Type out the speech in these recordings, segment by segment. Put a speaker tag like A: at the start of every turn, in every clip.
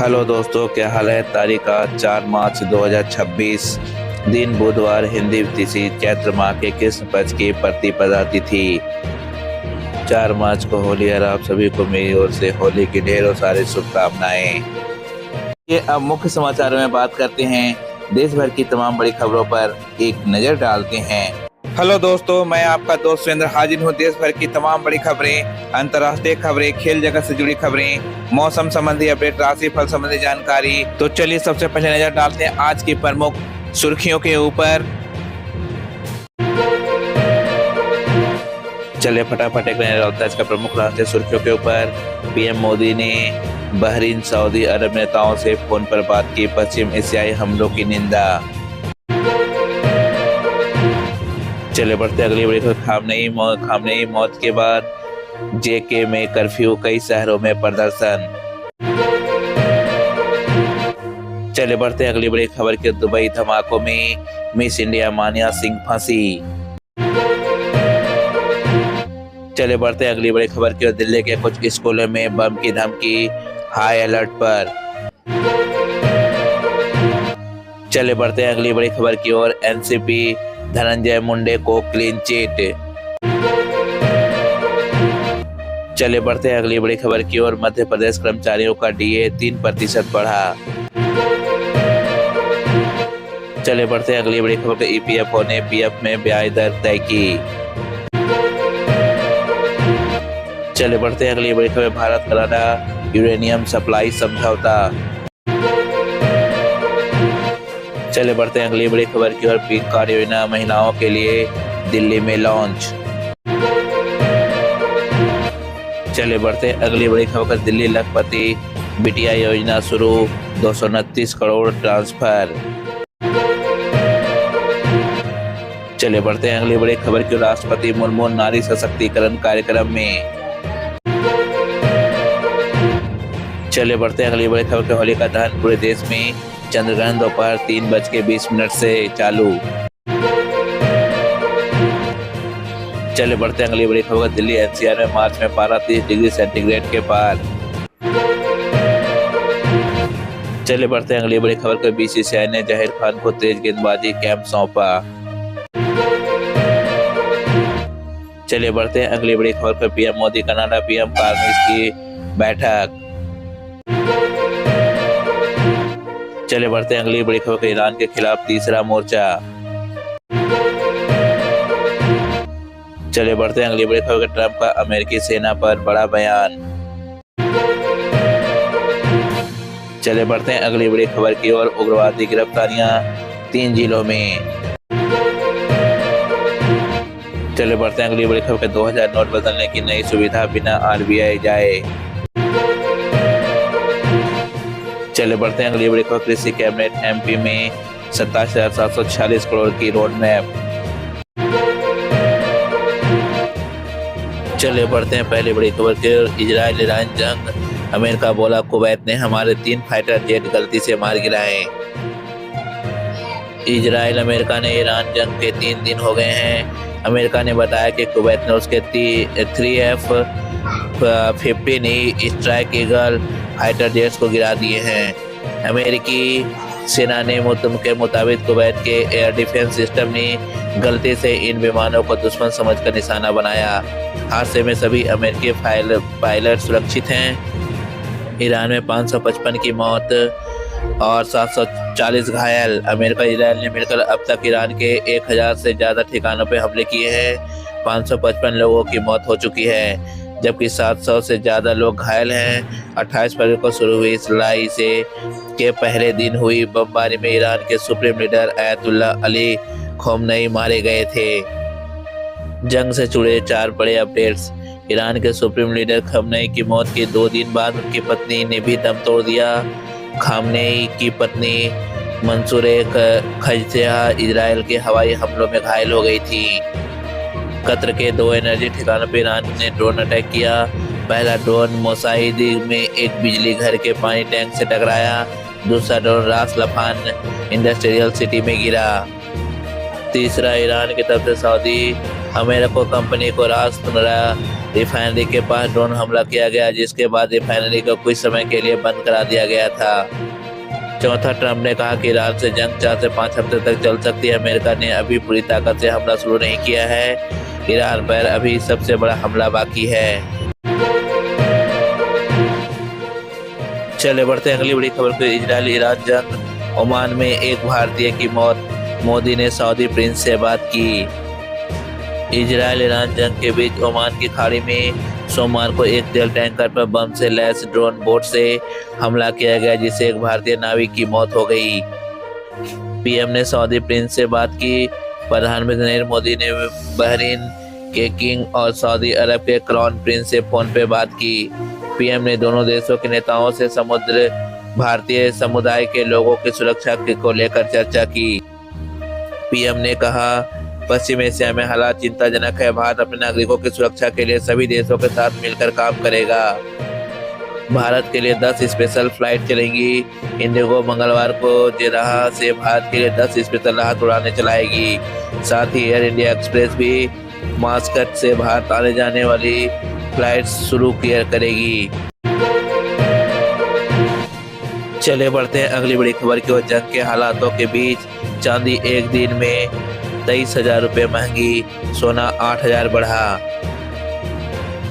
A: Hello दोस्तों, क्या हाल है। तारीख आज 4 मार्च 2026, दिन बुधवार, हिंदी तिथि चैत्र माह के कृष्ण पक्ष की प्रतिपदा तिथि। 4 मार्च को होली है। आप सभी को मेरी ओर से होली की ढेरों सारी शुभकामनाएं। ये अब मुख्य समाचार में बात करते हैं। देश भर की तमाम बड़ी खबरों पर एक नजर डालते हैं। हेलो दोस्तों, मैं आपका दोस्त सुरेंद्र हाजिर हूँ। देश भर की तमाम बड़ी खबरें, अंतर्राष्ट्रीय खबरें, खेल जगत से जुड़ी खबरें, मौसम संबंधी अपडेट, राशि फल संबंधी जानकारी। तो चलिए सबसे पहले नजर डालते हैं आज की प्रमुख सुर्खियों के ऊपर। चलिए फटाफट एक नजर डालते हैं आज का प्रमुख राष्ट्रीय सुर्खियों के ऊपर। पीएम मोदी ने बहरीन सऊदी अरब नेताओं से फोन पर बात की, पश्चिम एशियाई हमलों की निंदा। चले बढ़ते अगली बड़ी खबर। खामनेई मौत के बाद जेके में कर्फ्यू, कई शहरों में प्रदर्शन। चले बढ़ते अगली बड़ी खबर के। दुबई धमाकों में मिस इंडिया मानिया सिंह फंसी। चले बढ़ते अगली बड़ी खबर की। दिल्ली के कुछ स्कूलों में बम की धमकी, हाई अलर्ट पर। चले बढ़ते अगली बड़ी खबर की ओर। एनसीपी धनंजय मुंडे को क्लीन चिट। चले बढ़ते हैं अगली बड़ी खबर की ओर। मध्य प्रदेश कर्मचारियों का डीए 3% बढ़ा। चले बढ़ते हैं अगली बड़ी खबर पे। ईपीएफओ ने पीएफ में ब्याज दर तय की। चले बढ़ते हैं अगली बड़ी खबर। भारत कनाडा यूरेनियम सप्लाई समझौता। चले बढ़ते हैं अगली बड़ी खबर की ओर। पिंक कार्ड योजना महिलाओं के लिए दिल्ली में लॉन्च। चले बढ़ते हैं अगली बड़ी खबर। दिल्ली लखपति बिटिया योजना शुरू, 229 करोड़ ट्रांसफर। चले बढ़ते हैं अगली बड़ी खबर की। राष्ट्रपति मुर्मू नारी सशक्तिकरण कार्यक्रम में। चले बढ़ते हैं अगली बड़ी खबर के। होलिका दहन पूरे देश में, चंद्रग्रहण दोपहर 3:20 से चालू। चले बढ़ते हैं अगली बड़ी खबर। दिल्ली एनसीआर में मार्च में पारा 30 डिग्री सेंटीग्रेड के पार। चले बढ़ते हैं अगली बड़ी खबर के। बीसीसीआई ने जहीर खान को तेज गेंदबाजी कैंप सौंपा। चले बढ़ते हैं अगली बड़ी खबर पर। PM Modi Canada PM Cornish की बैठक। चले बढ़ते हैं अगली बड़ी खबर के। ईरान के खिलाफ तीसरा मोर्चा। चले बढ़ते हैं अगली बड़ी खबर के। ट्रंप का अमेरिकी सेना पर बड़ा बयान। चले बढ़ते हैं अगली बड़ी खबर की ओर। उग्रवादी गिरफ्तारियां 3 जिलों में। चले बढ़ते हैं अगली बड़ी खबर के। 2000 नोट बदलने की नई सुविधा, बिना आरबीआई जाए। चले बढ़ते हैं अगली बड़ी खबर। कृषि कैबिनेट एमपी में 27,746 करोड़ की रोड मैप। चले बढ़ते हैं पहली बड़ी खबर के। इजराइल ईरान जंग, अमेरिका बोला कुवैत ने हमारे 3 फाइटर जेट गलती से मार गिराए। इजराइल अमेरिका ने ईरान जंग के 3 दिन हो गए हैं। अमेरिका ने बताया कि कुवैत ने उसके 3 F-15 strike eagle fighter jets को गिरा दिए हैं। अमेरिकी सेना ने के मुताबिक कुवैत के एयर डिफेंस सिस्टम ने गलती से इन विमानों को दुश्मन समझकर निशाना बनाया। हादसे में सभी अमेरिकी पायलट सुरक्षित हैं। ईरान में 555 की मौत और 740 घायल। अमेरिका इजराइल ने मिलकर अब तक ईरान के 1000 से ज्यादा ठिकानों पर हमले किए हैं। 555 लोगों की मौत हो चुकी है, जबकि 700 से ज्यादा लोग घायल हैं। 28 फरवरी को शुरू हुई इस लड़ाई के पहले दिन हुई बमबारी में ईरान के सुप्रीम लीडर अयतुल्लाह अली खोमनई मारे गए थे। जंग से जुड़े 4 बड़े अपडेट्स। ईरान के सुप्रीम लीडर खोमनई की मौत के 2 दिन बाद उनकी पत्नी ने भी दम तोड़ दिया। खोमनई की पत्नी मंसूरे खजतेहा इजराइल के हवाई हमलों में घायल हो गई थी। कतर के 2 एनर्जी ठिकानों पर ईरान ने ड्रोन अटैक किया। पहला ड्रोन मोसाइदी में एक बिजली घर के पानी टैंक से टकराया। दूसरा ड्रोन रास लफान इंडस्ट्रियल सिटी में गिरा। तीसरा ईरान की तरफ से सऊदी अमेरिका कंपनी को रास्ता रिफाइनरी के पास ड्रोन हमला किया गया, जिसके बाद रिफाइनरी को कुछ समय के लिए बंद करा दिया गया था। चौथा, ट्रंप ने कहा कि ईरान से जंग 4 से 5 हफ्ते तक चल सकती है। अमेरिका ने अभी पूरी ताकत से हमला शुरू नहीं किया है। ईरान पर अभी सबसे बड़ा हमला बाकी है। चले बढ़ते हैं अगली बड़ी खबर को। इजराइल ईरान जंग, ओमान में एक भारतीय की मौत, मोदी ने सऊदी प्रिंस से बात की। इजराइल ईरान जंग के बीच ओमान की खाड़ी में सोमवार को एक तेल टैंकर पर बम से लैस ड्रोन बोट से हमला किया गया, जिससे एक भारतीय नाविक की मौत हो गई। पीएम ने सऊदी प्रिंस से बात की। प्रधानमंत्री नरेंद्र मोदी ने बहरीन के किंग और सऊदी अरब के क्राउन प्रिंस से फोन पे बात की। पीएम ने दोनों देशों के नेताओं से समुद्र भारतीय समुदाय के लोगों की सुरक्षा को लेकर चर्चा की। पीएम ने कहा, पश्चिम एशिया में हालात चिंताजनक है। भारत अपने नागरिकों की सुरक्षा के लिए सभी देशों के साथ मिलकर काम करेगा। भारत के लिए 10 स्पेशल फ्लाइट चलेंगी। इंडिगो मंगलवार को जेद्दाह से भारत के लिए 10 स्पेशल राहत उड़ानें चलाएगी। साथ ही एयर इंडिया एक्सप्रेस भी मास्कट से भारत आने जाने वाली फ्लाइट शुरू करेगी। चले बढ़ते हैं अगली बड़ी खबर की ओर। जंग के हालातों के बीच चांदी एक दिन में 23,000 रुपये महंगी, सोना 8,000 बढ़ा।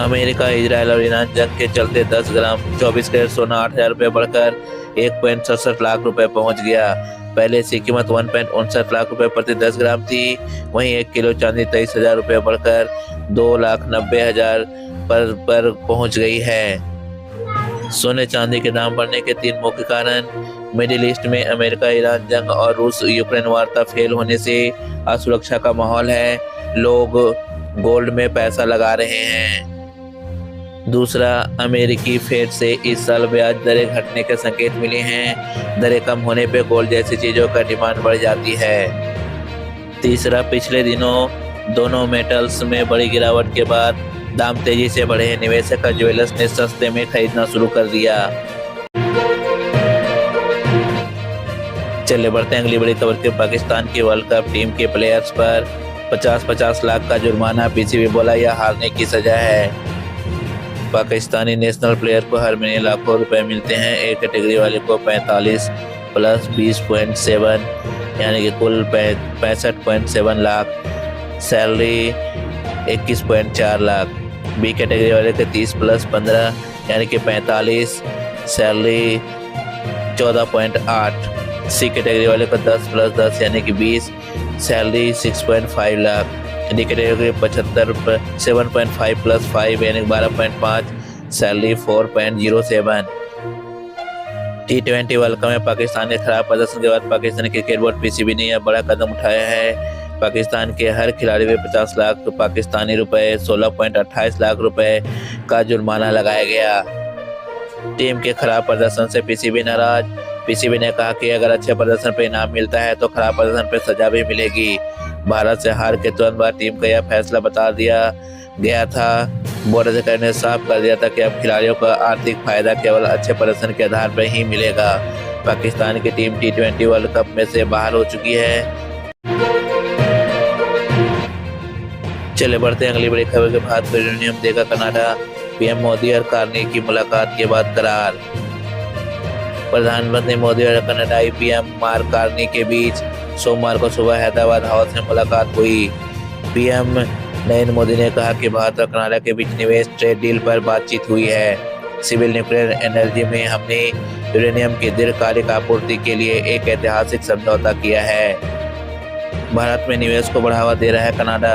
A: अमेरिका, इजराइल और ईरान जंग के चलते 10 ग्राम 24 कैरेट सोना 8,000 रुपये बढ़कर 1.67 लाख रुपए पहुंच गया। पहले इसकी कीमत 1.59 लाख रुपए प्रति 10 ग्राम थी। वहीं 1 किलो चांदी 23,000 रुपये बढ़कर 2,90,000 पर पहुंच गई है। सोने चांदी के दाम बढ़ने के 3 मुख्य कारण मिडिल ईस्ट में अमेरिका ईरान जंग और रूस यूक्रेन वार्ता फेल होने से असुरक्षा का माहौल है। लोग गोल्ड में पैसा लगा रहे हैं। दूसरा, अमेरिकी फेड से इस साल ब्याज दरें घटने के संकेत मिले हैं। दरें कम होने पे गोल्ड जैसी चीजों का डिमांड बढ़ जाती है। तीसरा, पिछले दिनों दोनों मेटल्स में बड़ी गिरावट के बाद दाम तेजी से बढ़े। निवेशक और ज्वेलर्स ने सस्ते में खरीदना शुरू कर दिया। चले बढ़ते हैं अगली बड़ी खबर के। पाकिस्तान की वर्ल्ड कप टीम के प्लेयर्स पर 50-50 लाख का जुर्माना। पीसीबी बोला यह हारने की सजा है। पाकिस्तानी नेशनल प्लेयर को हर महीने लाखों रुपए मिलते हैं। एक कैटेगरी वाले को 45 प्लस 20.7 यानी कि कुल 65.7 lakh. Salary 21.4 lakh. B category वाले के 30 प्लस 15 यानी कि 45, सैलरी 14.8। सी कैटेगरी वाले को 10 प्लस 10 यानी कि 20, salary 6.5 lakh. D category 75 7.5 plus 5 यानी 12.5, सैलरी 4.07। T20 वर्ल्ड कप में पाकिस्तान के खराब प्रदर्शन के बाद पाकिस्तानी क्रिकेट बोर्ड पीसीबी ने यह बड़ा कदम उठाया है। पाकिस्तान के हर खिलाड़ी में 50 लाख पाकिस्तानी रुपए 16.28 लाख रुपए का जुर्माना लगाया गया। टीम के खराब प्रदर्शन से पीसीबी नाराज। पीसीबी ने कहा कि अगर अच्छे प्रदर्शन पर इनाम मिलता है तो खराब प्रदर्शन पर सजा भी मिलेगी। भारत से हार के तुरंत बाद टीम का यह फैसला बता दिया गया था। बोर्ड अधिकारी ने साफ कर दिया था कि अब खिलाड़ियों का आर्थिक फायदा केवल अच्छे प्रदर्शन के आधार पर ही मिलेगा। पाकिस्तान की टीम T20 वर्ल्ड कप में से बाहर हो चुकी है। चले बढ़ते हैं अगली बड़ी खबर के। भारत को यूरेनियम देगा कनाडा। पीएम मोदी और कार्नी की मुलाकात के बाद करार। प्रधानमंत्री मोदी और कनाडाई पीएम मार्क कार्नी के बीच सोमवार को सुबह हैदराबाद हाउस में मुलाकात हुई। पीएम नरेंद्र मोदी ने कहा कि भारत और कनाडा के बीच निवेश ट्रेड डील पर बातचीत हुई है। सिविल न्यूक्लियर एनर्जी में हमने यूरेनियम की दीर्घकालिक आपूर्ति के लिए एक ऐतिहासिक समझौता किया है। भारत में निवेश को बढ़ावा दे रहा है कनाडा।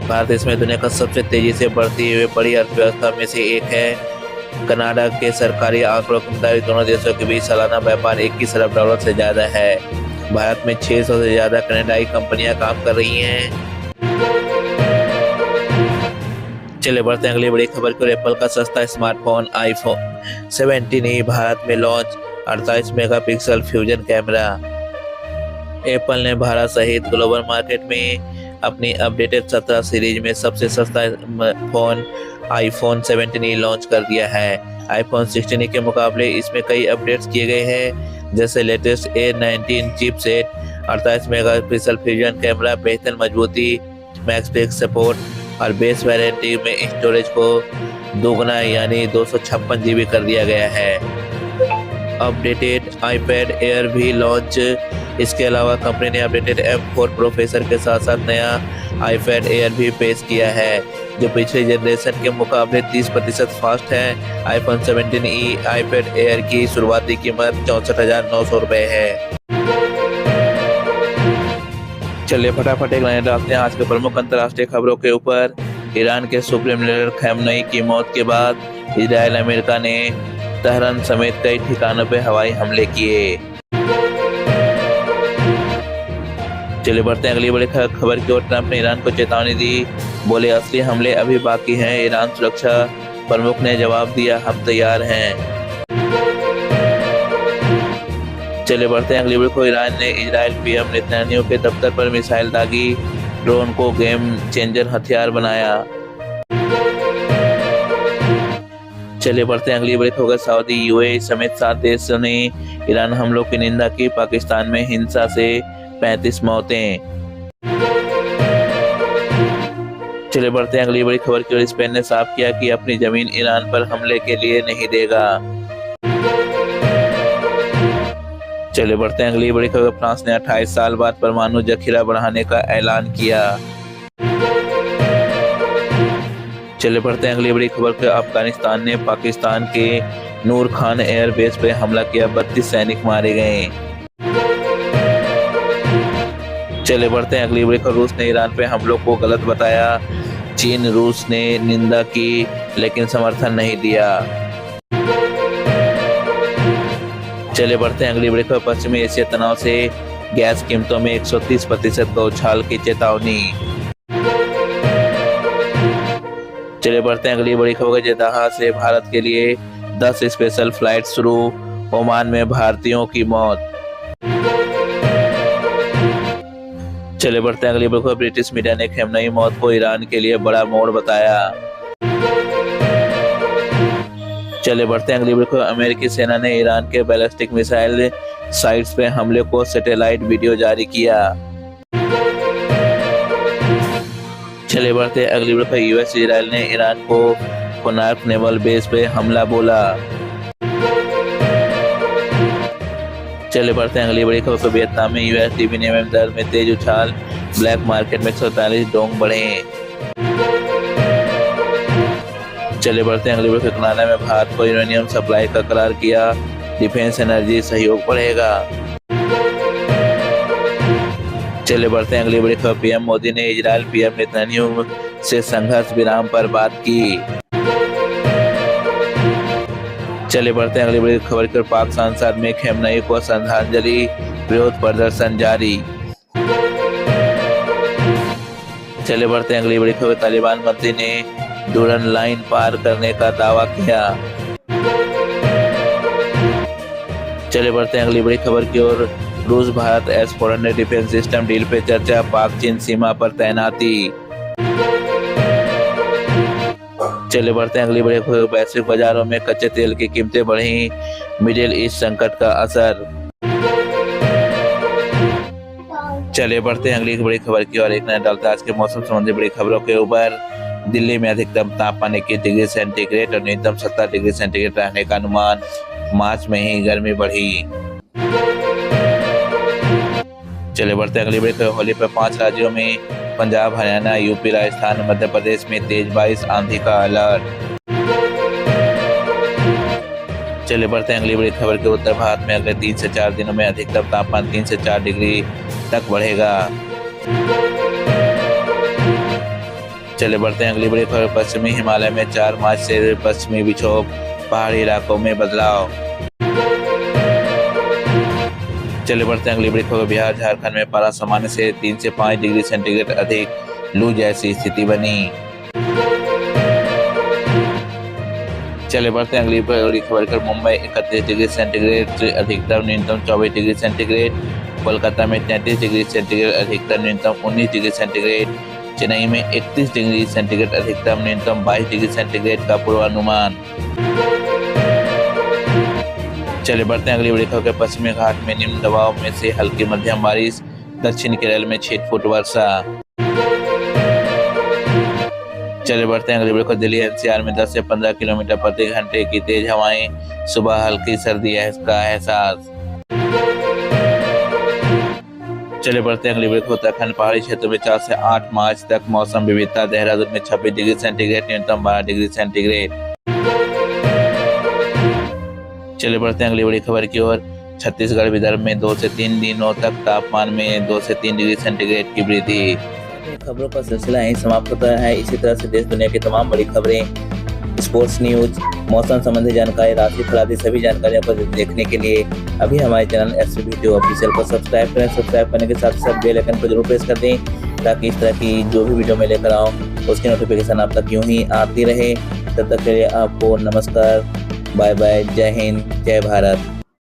A: भारत इसमें दुनिया का सबसे तेजी से बढ़ती हुई बड़ी अर्थव्यवस्था में से एक है। कनाडा के सरकारी आंकड़ों के मुताबिक दोनों देशों के बीच सालाना व्यापार 21 अरब डॉलर से ज्यादा है। भारत में 600 से ज्यादा कनाडाई कंपनियां काम कर रही हैं। चले बढ़ते हैं अगली बड़ी खबर को। एप्पल का सस्ता स्मार्टफोन आईफोन 17 भारत में launch. 48 megapixel fusion camera. Apple ने भारत सहित ग्लोबल मार्केट में अपनी अपडेटेड 17 सीरीज में सबसे सस्ता फोन आईफोन 17 लॉन्च कर दिया है। आईफोन 16 के मुकाबले इसमें कई अपडेट्स किए गए हैं, जैसे latest A19 chipset, 48 megapixel fusion camera, बेहतर मजबूती, मैक्स फिक्स सपोर्ट और बेस वेरिएंटी में स्टोरेज को दोगुना यानी 256 GB कर दिया गया है। अपडेटेड आईपैड एयर भी लॉन्च। इसके अलावा कंपनी ने अपडेटेड M4 प्रोसेसर के साथ साथ नया आईपैड एयर भी पेश किया है, जो पिछले जनरेशन के मुकाबले 30% फास्ट है। आईफोन 17e आईपैड एयर की शुरुआती कीमत 64,900 रुपये है। चलिए फटाफट एक नजर डालते हैं आज के प्रमुख अंतर्राष्ट्रीय खबरों के ऊपर। ईरान के सुप्रीम लीडर खamenei की मौत के बाद इजराइल अमेरिका ने तेहरान समेत कई ठिकानों पर हवाई हमले किए। चलिए बढ़ते हैं अगली बड़ी खबर की ओर। ट्रंप ने ईरान को चेतावनी दी, बोले असली हमले अभी बाकी हैं। ईरान सुरक्षा प्रमुख ने जवाब दिया, हम तैयार हैं। चलिए बढ़ते हैं अगली बड़ी खबर। ईरान ने इजराइल पीएम नेतन्याहू के दफ्तर पर मिसाइल दागी, ड्रोन को गेम चेंजर हथियार बनाया। चलिए बढ़ते हैं अगली बड़ी खबर। सऊदी यूएई समेत 7 देशों ने ईरान हमलों की निंदा की। पाकिस्तान में हिंसा से 35 मौतें। चलिए बढ़ते हैं अगली बड़ी खबर की ओर। स्पेन ने साफ किया कि अपनी जमीन ईरान पर हमले के लिए नहीं देगा। चलिए बढ़ते हैं अगली बड़ी खबर। फ्रांस ने 28 साल बाद परमाणु जखीरा बढ़ाने का ऐलान किया। चलिए बढ़ते हैं अगली बड़ी खबर पे। अफगानिस्तान ने पाकिस्तान के नूर खान एयरबेस पे हमला किया, 32 सैनिक मारे गए। चलिए बढ़ते हैं अगली बड़ी खबर। रूस ने ईरान पे हमलों को गलत बताया। चीन रूस ने निंदा की लेकिन समर्थन नहीं दिया। चलिए बढ़ते हैं अगली बड़ी खबर। पश्चिमी एशिया तनाव से गैस कीमतों में 130% का उछाल की चेतावनी। चलिए बढ़ते हैं अगली बड़ी खबर। जद्दाह से भारत के लिए 10 स्पेशल फ्लाइट शुरू, ओमान में भारतीयों की मौत। चलिए बढ़ते हैं अगली बड़ी खबर। ब्रिटिश मीडिया ने खamenei मौत को ईरान के लिए बड़ा मोड़ बताया। चलिए बढ़ते हैं अगली बड़ी खबर। अमेरिकी सेना ने ईरान के बैलिस्टिक मिसाइल साइट्स पे हमले को सैटेलाइट वीडियो जारी किया। चलिए बढ़ते हैं अगली बड़ी खबर। यूएस इजराइल ने ईरान को कोनार्क नेवल बेस पे हमला बोला। चलिए बढ़ते हैं अगली बड़ी खबर। वियतनाम में यूएसडी विनिमय दर में तेज उछाल, ब्लैक मार्केट में 147 डोंग बढ़े। चलिए बढ़ते हैं अगली बड़ी खबर। कनाडा में भारत को यूरेनियम सप्लाई का करार किया, डिफेंस एनर्जी सहयोग बढ़ेगा। चलिए बढ़ते हैं अगली बड़ी खबर। पीएम मोदी ने इजराइल पीएम नेतन्याहू से संघर्ष विराम पर बात की। चलिए बढ़ते हैं अगली बड़ी खबर की। पाक संसद में खamenei को श्रद्धांजलि, विरोध प्रदर्शन जारी। चलिए बढ़ते हैं अगली बड़ी खबर। तालिबान मंत्री ने डूरन लाइन पार करने का दावा किया। चलिए बढ़ते हैं अगली बड़ी खबर की ओर। रूस Bharat S-400 defence system deal पे चर्चा, पाक चीन सीमा पर तैनाती। चलिए बढ़ते हैं अगली बड़ी खबर। वैश्विक बाजारों में कच्चे तेल की कीमतें बढ़ी, मिडिल ईस्ट संकट का असर। चलिए बढ़ते हैं अगली बड़ी खबर की ओर। एक नजर डालते हैं आज के मौसम संबंधी बड़ी खबरों के ऊपर। दिल्ली में अधिकतम तापमान 21 डिग्री सेंटीग्रेड और न्यूनतम 17 डिग्री सेंटीग्रेड रहने का अनुमान। मार्च में ही गर्मी बढ़ी। चलिए बढ़ते हैं अगली बड़ी खबर। होली पर 5 राज्यों में पंजाब, हरियाणा, यूपी, राजस्थान, मध्य प्रदेश में तेज बारिश, आंधी का अलर्ट। चलिए बढ़ते हैं अगली बड़ी खबर के। उत्तर भारत में अगले 3 से 4 दिनों में अधिकतम तापमान 3 से 4 डिग्री तक बढ़ेगा। चलिए बढ़ते हैं अगली बड़ी खबर। पश्चिमी हिमालय में 4 मार्च से पश्चिमी विक्षोभ, पहाड़ी इलाकों में बदलाव। चलिए बढ़ते हैं अगली बड़ी खबर। बिहार झारखंड में पारा सामान्य से 3 से 5 डिग्री सेंटीग्रेड अधिक, लू जैसी स्थिति बनी। चलिए बढ़ते हैं अगली बड़ी खबर कर। मुंबई 31 डिग्री सेंटीग्रेड अधिकतम, न्यूनतम 24 डिग्री सेंटीग्रेड। कोलकाता में 33 डिग्री सेंटीग्रेड अधिकतम, न्यूनतम 19 डिग्री सेंटीग्रेड। चेन्नई में 31 डिग्री सेंटीग्रेड अधिकतम, न्यूनतम 22 डिग्री सेंटीग्रेड का पूर्वानुमान। चलिए बढ़ते हैं अगली बड़ी खबर। पश्चिमी घाट में निम्न दबाव में से हल्की मध्यम बारिश, दक्षिण केरल में 6 फुट वर्षा। चले बढ़ते हैं अगली खबर को। दिल्ली एनसीआर में 10 से 15 किलोमीटर प्रति घंटे की तेज हवाएं, सुबह हल्की सर्दी का एहसास। चले बढ़ते हैं अगली खबर को। उत्तराखंड पहाड़ी क्षेत्रों में 4 से 8 मार्च तक मौसम विविधता। देहरादून में 26 डिग्री सेंटीग्रेड, न्यूनतम 12 डिग्री सेंटीग्रेड। चले बढ़ते हैं अगली बड़ी खबर की ओर। छत्तीसगढ़ विदर्भ में 2 से 3 दिनों तक तापमान में 2 से 3 डिग्री सेंटीग्रेड की वृद्धि। खबरों का सिलसिला यहीं समाप्त होता है। इसी तरह से देश दुनिया की तमाम बड़ी खबरें, स्पोर्ट्स न्यूज, मौसम संबंधी जानकारी, राशि खरादी सभी जानकारियों को देखने के लिए अभी हमारे चैनल SVTO ऑफिशियल को सब्सक्राइब करें। सब्सक्राइब करने के साथ साथ बेल आइकन को जरूर प्रेस कर दें, ताकि इस तरह की जो भी वीडियो मैं लेकर आऊँ उसकी नोटिफिकेशन आप तक यूं ही आती रहे। तब तक के लिए आपको नमस्कार, बाय बाय, जय हिंद, जय भारत।